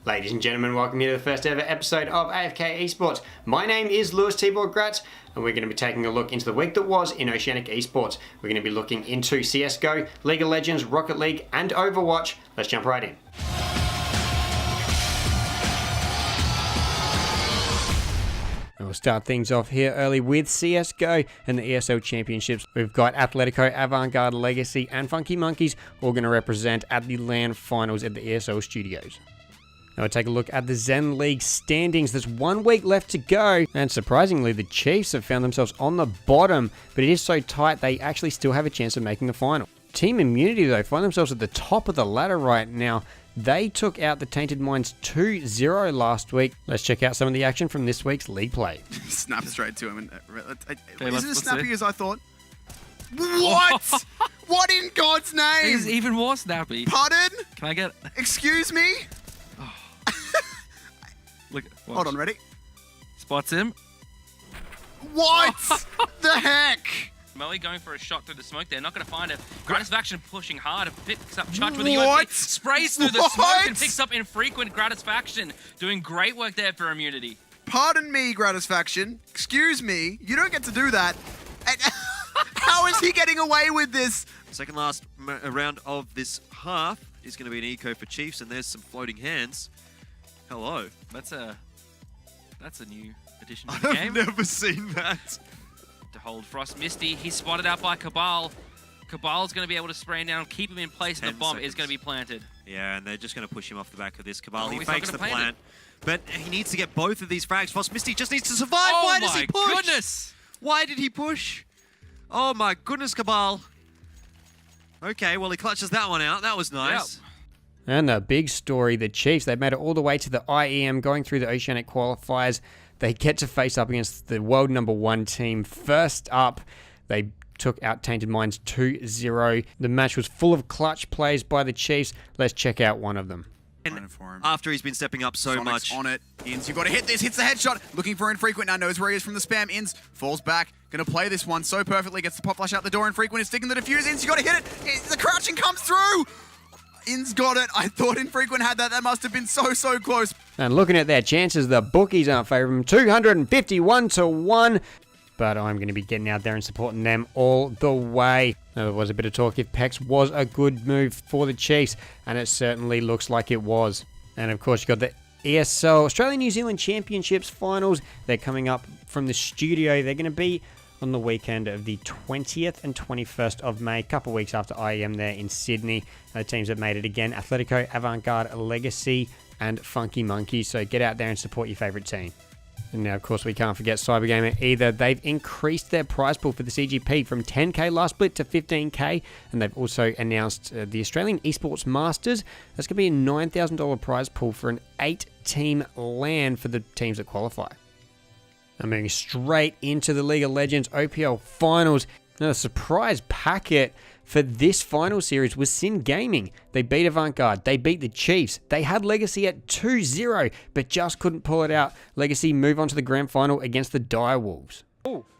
Ladies and gentlemen, welcome here to the first ever episode of AFK Esports. My name is Tibore Graetz, and we're going to be taking a look into the week that was in Oceanic Esports. We're going to be looking into CSGO, League of Legends, Rocket League, and Overwatch. Let's jump right in. We'll start things off here early with CSGO and the ESL Championships. We've got Atletico, Avant-Garde, Legacy, and Funky Monkeys all going to represent at the LAN finals at the ESL studios. Now we'll take a look at the Zen League standings. There's 1 week left to go, and surprisingly, the Chiefs have found themselves on the bottom, but it is so tight they actually still have a chance of making the final. Team Immunity, though, find themselves at the top of the ladder right now. They took out the Tainted Minds 2-0 last week. Let's check out some of the action from this week's league play. Snap straight to him. And, Okay, isn't as snappy as I thought? What? What in God's name? He's even more snappy. Pardon? Can I get... Excuse me? Look, watch. Hold on, ready? Spots him. What the heck? Moe going for a shot through the smoke. They're not going to find it. Graetz Faction pushing hard. Picks up Chudge with the What? UMP. Sprays through the smoke and picks up Infrequent. Graetz Faction doing great work there for Immunity. Pardon me, Graetz Faction. Excuse me. You don't get to do that. And how is he getting away with this? Second last round of this half is going to be an eco for Chiefs, and there's some floating hands. Hello. That's a new addition to the game. I've never seen that. To hold Frost Misty. He's spotted out by Cabal. Cabal's going to be able to spray him down, keep him in place, and the bomb is going to be planted. Yeah, and they're just going to push him off the back of this. Cabal, Oh, he he's not fakes the gonna plant, but he needs to get both of these frags. Frost Misty just needs to survive. Oh Why does he push? my goodness! Why did he push? Oh my goodness, Cabal. Okay, well he clutches that one out. That was nice. Yep. And the big story, the Chiefs, they've made it all the way to the IEM, going through the Oceanic qualifiers. They get to face up against the world #1 team. First up, they took out Tainted Minds 2-0. The match was full of clutch plays by the Chiefs. Let's check out one of them. And after he's been stepping up so Sonic's much. on it. Inns, you've got to hit this. Hits the headshot. Looking for Infrequent now. Knows where he is from the spam. Inns falls back. Going to play this one so perfectly. Gets the pop flash out the door. Infrequent is sticking the defuse. Inns, you got to hit it. The crouching comes through. Inns got it. I thought Infrequent had that. That must have been so close. And looking at their chances, the bookies aren't favouring them. 251-1. But I'm going to be getting out there and supporting them all the way. Now, there was a bit of talk if Pex was a good move for the Chiefs, and it certainly looks like it was. And of course, you've got the ESL Australia-New Zealand Championships finals. They're coming up from the studio. They're going to be on the weekend of the 20th and 21st of May, a couple of weeks after IEM there in Sydney. The teams that made it again, Atletico, Avant-Garde, Legacy, and Funky Monkeys. So get out there and support your favourite team. And now, of course, we can't forget Cybergamer either. They've increased their prize pool for the CGP from 10k last split to 15k, and they've also announced the Australian Esports Masters. That's going to be a $9,000 prize pool for an 8-team LAN for the teams that qualify. I'm moving straight into the League of Legends OPL Finals. Now, the surprise packet for this final series was Sin Gaming. They beat Avant-Garde. They beat the Chiefs. They had Legacy at 2-0, but just couldn't pull it out. Legacy move on to the grand final against the Direwolves.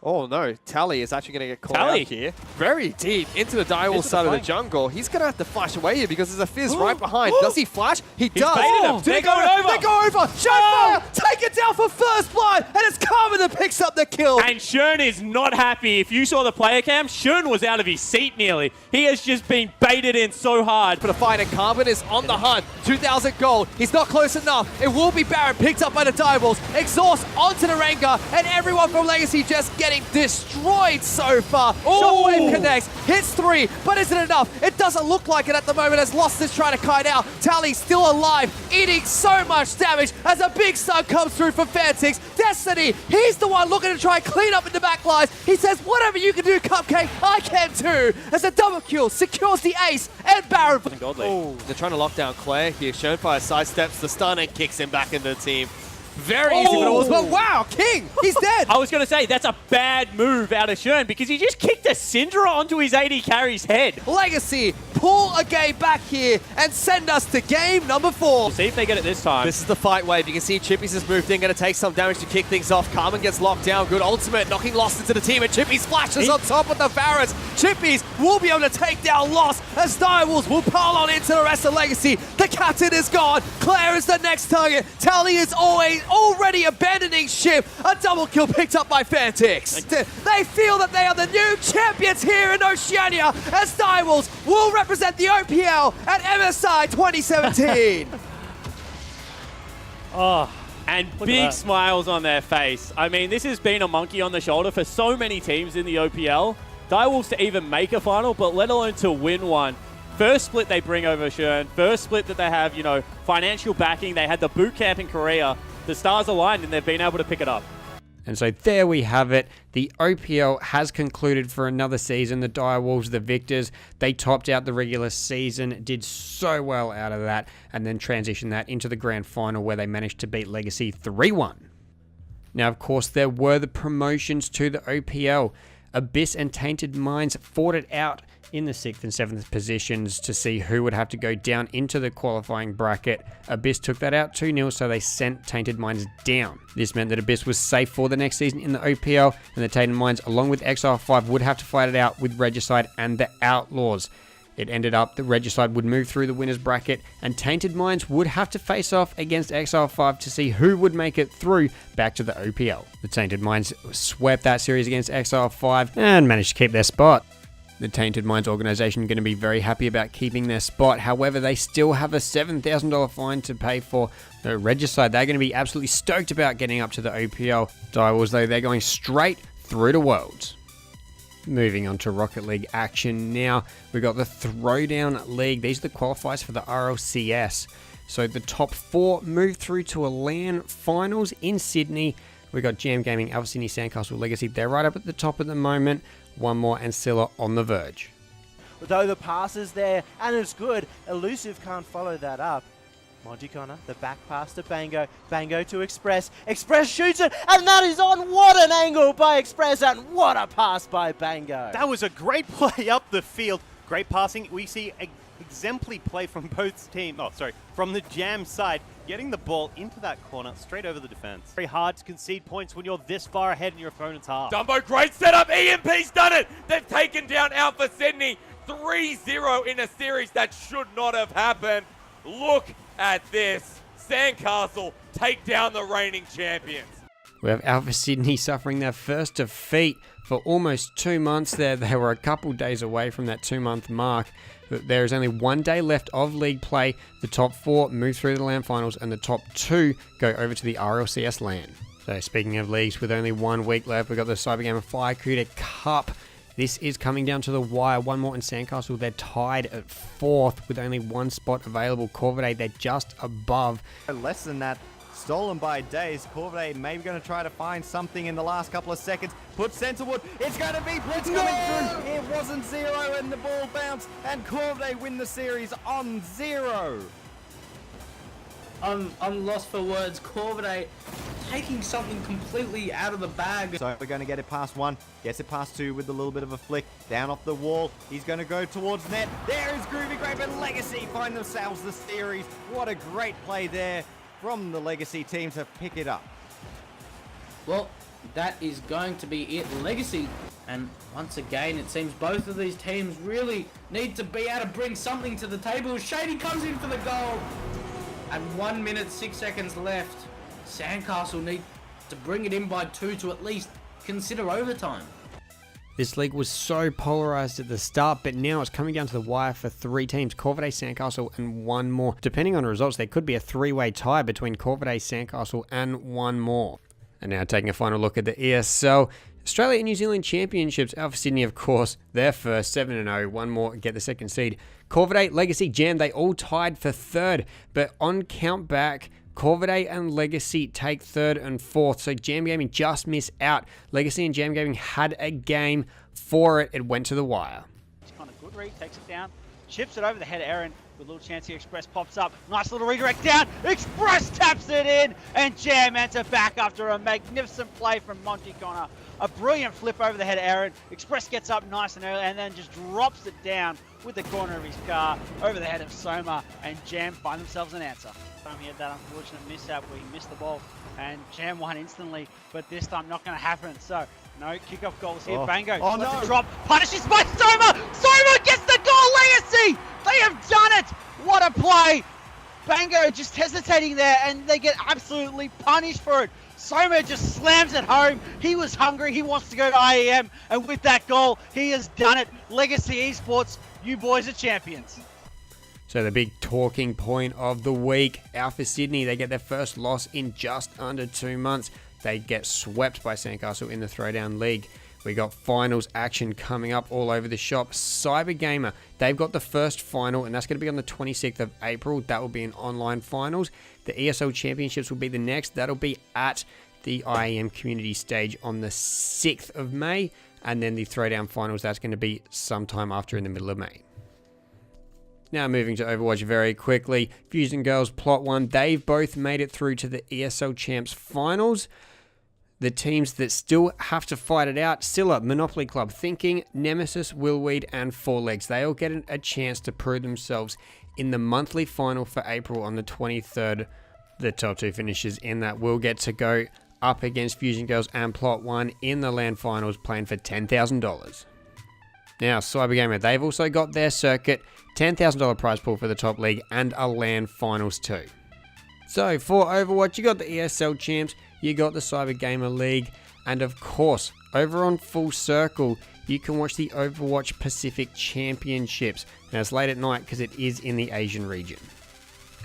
Oh no, Tally is actually going to get caught out here. Very deep into the Direwolf side of the jungle. He's going to have to flash away here because there's a Fizz right behind. Does he flash? He does. They're going over. They go over. Shotfire, take it down for first blood, and it's Carmen that picks up the kill. And Shern is not happy. If you saw the player cam, Shern was out of his seat nearly. He has just been baited in so hard. For the fight, and Carmen is on the hunt. 2,000 gold. He's not close enough. It will be Baron picked up by the Direwolves. Exhaust onto the Rengar, and everyone from Legacy just getting destroyed so far. Shockwave connects, hits 3, but is it enough? It doesn't look like it at the moment as Lost is trying to kite out. Tally still alive, eating so much damage as a big stun comes through for Fantix. Destiny, he's the one looking to try and clean up in the back lines. He says, whatever you can do, Cupcake, I can too. As a double kill secures the ace and Baron. Oh, they're trying to lock down Claire here. Shernfire sidesteps the stun and kicks him back into the team. Very easy, but it was, but wow, King, he's dead. I was going to say, that's a bad move out of Shern because he just kicked a Syndra onto his AD carry's head. Legacy pull a game back here and send us to game number 4. We'll see if they get it this time. This is the fight wave. You can see Chippies has moved in, going to take some damage to kick things off. Carmen gets locked down. Good ultimate, knocking Lost into the team, and Chippies flashes on top with the Varus. Chippies will be able to take down Lost as Direwolves will pile on into the rest of Legacy. The captain is gone. Claire is the next target. Tally is already abandoning ship. A double kill picked up by Fantix. They feel that they are the new champions here in Oceania as Direwolves will represent the OPL at MSI 2017. And big smiles on their face. I mean, this has been a monkey on the shoulder for so many teams in the OPL. Direwolves to even make a final, but let alone to win one. First split they bring over Shern. First split that they have, you know, financial backing. They had the boot camp in Korea. The stars aligned and they've been able to pick it up. And so there we have it. The OPL has concluded for another season. The Direwolves, the victors, they topped out the regular season, did so well out of that, and then transitioned that into the grand final where they managed to beat Legacy 3-1. Now, of course, there were the promotions to the OPL. Abyss and Tainted Minds fought it out in the 6th and 7th positions to see who would have to go down into the qualifying bracket. Abyss took that out 2-0, so they sent Tainted Minds down. This meant that Abyss was safe for the next season in the OPL, and the Tainted Minds, along with Exile 5, would have to fight it out with Regicide and the Outlaws. It ended up that Regicide would move through the winner's bracket, and Tainted Minds would have to face off against Exile 5 to see who would make it through back to the OPL. The Tainted Minds swept that series against Exile 5 and managed to keep their spot. The Tainted Minds organization going to be very happy about keeping their spot. However, they still have a $7,000 fine to pay for. The Regicide, they're going to be absolutely stoked about getting up to the OPL. Direwolves, though, they're going straight through to Worlds. Moving on to Rocket League action now. We've got the Throwdown League. These are the qualifiers for the RLCS. So the top 4 move through to a LAN finals in Sydney. We've got Jam Gaming, Alpha Sydney, Sandcastle, Legacy. They're right up at the top at the moment. One more and Scylla on the verge. Though the pass is there and it's good, Elusive can't follow that up. Monty Connor, the back pass to Bango. Bango to Express. Express shoots it, and that is on. What an angle by Express, and what a pass by Bango. That was a great play up the field. Great passing. We see exemplary play from both teams. Oh, sorry, from the Jam side, getting the ball into that corner, straight over the defense. Very hard to concede points when you're this far ahead in your opponent's half. Dumbo, great setup. EMP's done it. They've taken down Alpha Sydney 3-0 in a series that should not have happened. Look at this. Sandcastle take down the reigning champions. We have Alpha Sydney suffering their first defeat for almost 2 months there. They were a couple days away from that 2-month mark. But there is only 1 day left of league play. The top 4 move through the LAN finals and the top 2 go over to the RLCS LAN. So speaking of leagues, with only 1 week left, we've got the Cybergamer Firecruiter Cup. This is coming down to the wire. One more in Sandcastle. They're tied at 4th with only 1 spot available. Corvidae, they're just above. Less than that. Stolen by Daze. Corvidae maybe going to try to find something in the last couple of seconds. Put Centerwood. It's going to be Blitz coming through. It wasn't 0 and the ball bounced. And Corvidae win the series on 0. I'm lost for words. Corvidae taking something completely out of the bag. So we're going to get it past 1. Gets it past 2 with a little bit of a flick. Down off the wall. He's going to go towards net. There is Groovy Grape and Legacy find themselves the series. What a great play there from the Legacy team to pick it up. Well, that is going to be it. Legacy. And once again, it seems both of these teams really need to be able to bring something to the table. Shady comes in for the goal. And 1 minute, 6 seconds left. Sandcastle need to bring it in by 2 to at least consider overtime. This league was so polarized at the start, but now it's coming down to the wire for 3 teams, Corvidae, Sandcastle, and 1 more. Depending on the results, there could be a 3-way tie between Corvidae, Sandcastle, and 1 more. And now taking a final look at the ESL. Australia and New Zealand Championships. Alpha Sydney, of course, they're first, 7-0. 1 more, get the second seed. Corvidae, Legacy, Jam, they all tied for 3rd. But on count back, Corvidae and Legacy take 3rd and 4th. So Jam Gaming just miss out. Legacy and Jam Gaming had a game for it. It went to the wire. It's kind of good read, takes it down, chips it over the head of Aaron. Good little chance here. Express pops up. Nice little redirect down. Express taps it in. And Jam enter back after a magnificent play from Monty Connor. A brilliant flip over the head of Aaron. Express gets up nice and early and then just drops it down with the corner of his car over the head of Soma. And Jam find themselves an answer. He had that unfortunate mishap where he missed the ball. And Jam won instantly. But this time not going to happen. So no kickoff goals here. Bango lets it drop. Punishes by Soma. Soma gets the goal. Legacy. They have done it. What a play. Bango just hesitating there and they get absolutely punished for it. Soma just slams it home. He was hungry. He wants to go to IEM. And with that goal, he has done it. Legacy Esports, you boys are champions. So the big talking point of the week, Alpha Sydney, they get their first loss in just under 2 months. They get swept by Sandcastle in the Throwdown League. We got finals action coming up all over the shop. Cybergamer, they've got the first final, and that's going to be on the 26th of April. That will be an online finals. The ESL Championships will be the next. That'll be at the IEM community stage on the 6th of May. And then the Throwdown finals, that's going to be sometime after in the middle of May. Now moving to Overwatch very quickly. Fusion Girls, Plot 1, they've both made it through to the ESL Champs finals. The teams that still have to fight it out, Scylla, Monopoly Club, Thinking, Nemesis, Willweed, and Four Legs. They all get a chance to prove themselves in the monthly final for April on the 23rd. The top two finishers in that will get to go up against Fusion Girls and Plot 1 in the LAN finals, playing for $10,000. Now, Cybergamer, they've also got their circuit, $10,000 prize pool for the top league, and a LAN finals too. So for Overwatch, you got the ESL Champs, you got the Cybergamer League, and of course, over on Full Circle, you can watch the Overwatch Pacific Championships. Now it's late at night because it is in the Asian region.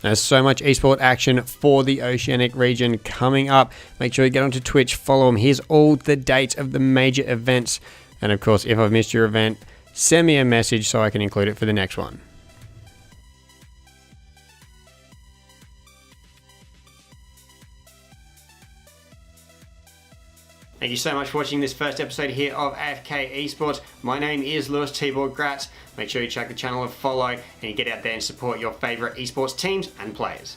There's so much eSport action for the Oceanic region coming up. Make sure you get onto Twitch, follow them. Here's all the dates of the major events. And of course, if I've missed your event, send me a message so I can include it for the next one. Thank you so much for watching this first episode here of AFK Esports. My name is Tibore Graetz. Make sure you check the channel and follow, and you get out there and support your favourite esports teams and players.